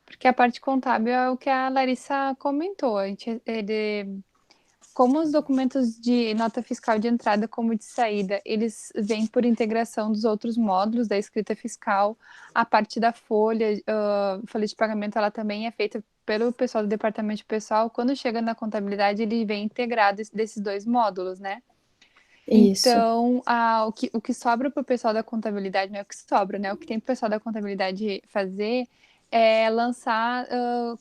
porque a parte contábil é o que a Larissa comentou. Como os documentos de nota fiscal de entrada como de saída, eles vêm por integração dos outros módulos da escrita fiscal, a parte da folha, folha de pagamento, ela também é feita pelo pessoal do departamento pessoal. Quando chega na contabilidade, ele vem integrado desses dois módulos, né? Isso, Então, o que sobra para o pessoal da contabilidade, não é o que sobra, né? O que tem para o pessoal da contabilidade fazer é lançar,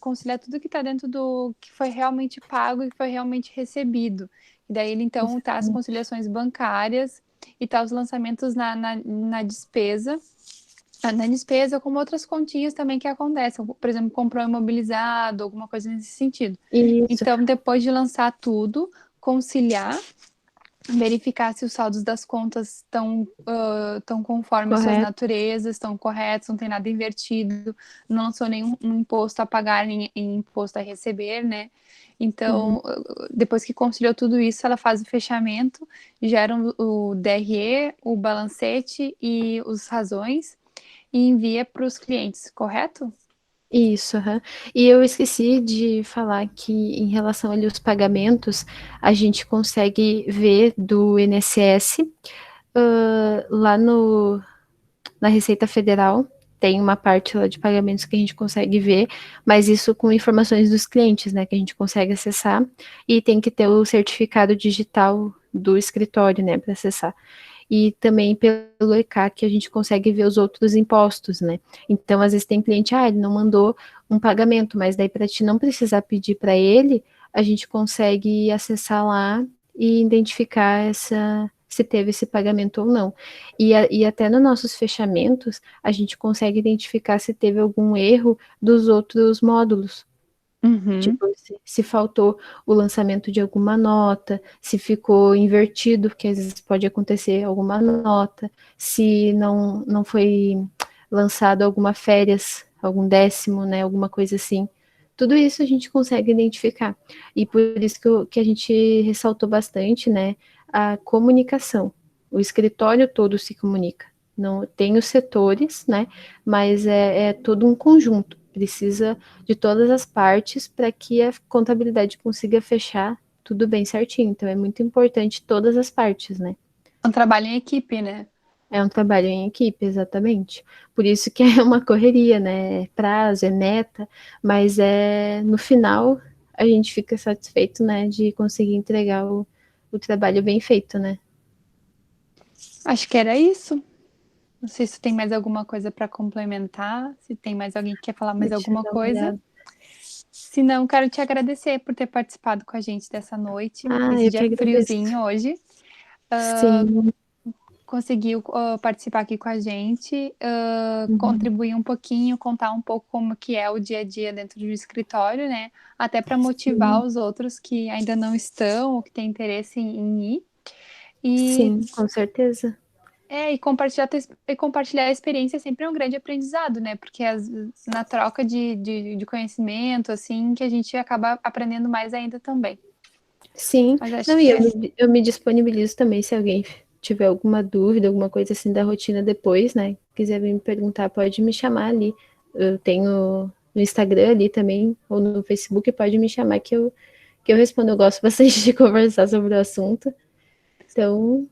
conciliar tudo que está dentro do que foi realmente pago e que foi realmente recebido. E daí ele, então, tá as exatamente. conciliações bancárias e tá os lançamentos na despesa. Na despesa, como outras continhas também que acontecem. Por exemplo, comprou imobilizado, alguma coisa nesse sentido. Isso, Então, depois de lançar tudo, conciliar, verificar se os saldos das contas estão conforme as suas correto. naturezas, estão corretos, não tem nada invertido, não sou nenhum imposto a pagar, nem imposto a receber, né? Uhum. Então, depois que conciliou tudo isso, ela faz o fechamento, gera o DRE, o balancete e os razões e envia para os clientes, correto? Isso, aham. E eu esqueci de falar que em relação ali aos pagamentos, a gente consegue ver do INSS, lá na Receita Federal, tem uma parte lá de pagamentos que a gente consegue ver, mas isso com informações dos clientes, né, que a gente consegue acessar, e tem que ter o certificado digital do escritório, né, para acessar. E também pelo ECAC a gente consegue ver os outros impostos, né? Então, às vezes tem cliente, ele não mandou um pagamento, mas daí para ti não precisar pedir para ele, a gente consegue acessar lá e identificar se teve esse pagamento ou não. E até nos nossos fechamentos, a gente consegue identificar se teve algum erro dos outros módulos. Uhum. Tipo, se faltou o lançamento de alguma nota, se ficou invertido, porque às vezes pode acontecer alguma nota, se não foi lançado alguma férias, algum décimo, né, alguma coisa assim. Tudo isso a gente consegue identificar. E por isso que a gente ressaltou bastante, né, a comunicação. O escritório todo se comunica. Não tem os setores, né, mas é todo um conjunto. Precisa de todas as partes para que a contabilidade consiga fechar tudo bem certinho. Então, é muito importante todas as partes, né? Um trabalho em equipe, né? É um trabalho em equipe, exatamente. Por isso que é uma correria, né? É prazo, é meta, mas no final a gente fica satisfeito, né, de conseguir entregar o trabalho bem feito, né? Acho que era isso. Não sei se tem mais alguma coisa para complementar, se tem mais alguém que quer falar mais Deixa eu alguma dar uma coisa. olhada. Se não, quero te agradecer por ter participado com a gente dessa noite, nesse Eu que dia agradeço. friozinho hoje. Sim. Conseguiu participar aqui com a gente, Uhum. contribuir um pouquinho, contar um pouco como que é o dia a dia dentro do escritório, né? Até para motivar Sim, os outros que ainda não estão ou que têm interesse em ir. E sim, com certeza. e compartilhar a experiência sempre é um grande aprendizado, né? Porque na troca de conhecimento, assim, que a gente acaba aprendendo mais ainda também. Sim, Mas acho não, e que eu me disponibilizo também se alguém tiver alguma dúvida, alguma coisa assim da rotina depois, né? Quiser vir me perguntar, pode me chamar ali. Eu tenho no Instagram ali também, ou no Facebook, pode me chamar que eu respondo. Eu gosto bastante de conversar sobre o assunto. Então,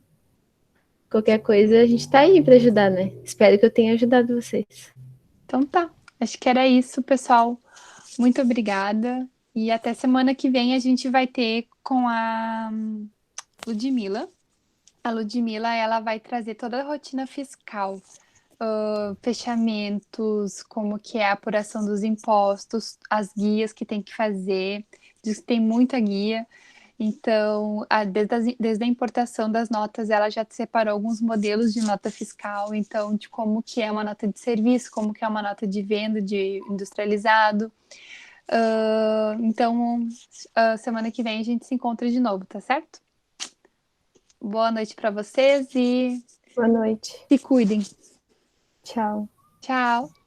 qualquer coisa, a gente tá aí para ajudar, né? Espero que eu tenha ajudado vocês. então tá. Acho que era isso, pessoal. Muito obrigada. E até semana que vem a gente vai ter com a Ludmilla. A Ludmilla, ela vai trazer toda a rotina fiscal, fechamentos, como que é a apuração dos impostos, as guias que tem que fazer. Diz que tem muita guia. Então, desde a importação das notas, ela já separou alguns modelos de nota fiscal, então, de como que é uma nota de serviço, como que é uma nota de venda de industrializado. Então, semana que vem a gente se encontra de novo, tá certo? Boa noite para vocês e Boa noite. se cuidem. Tchau. Tchau.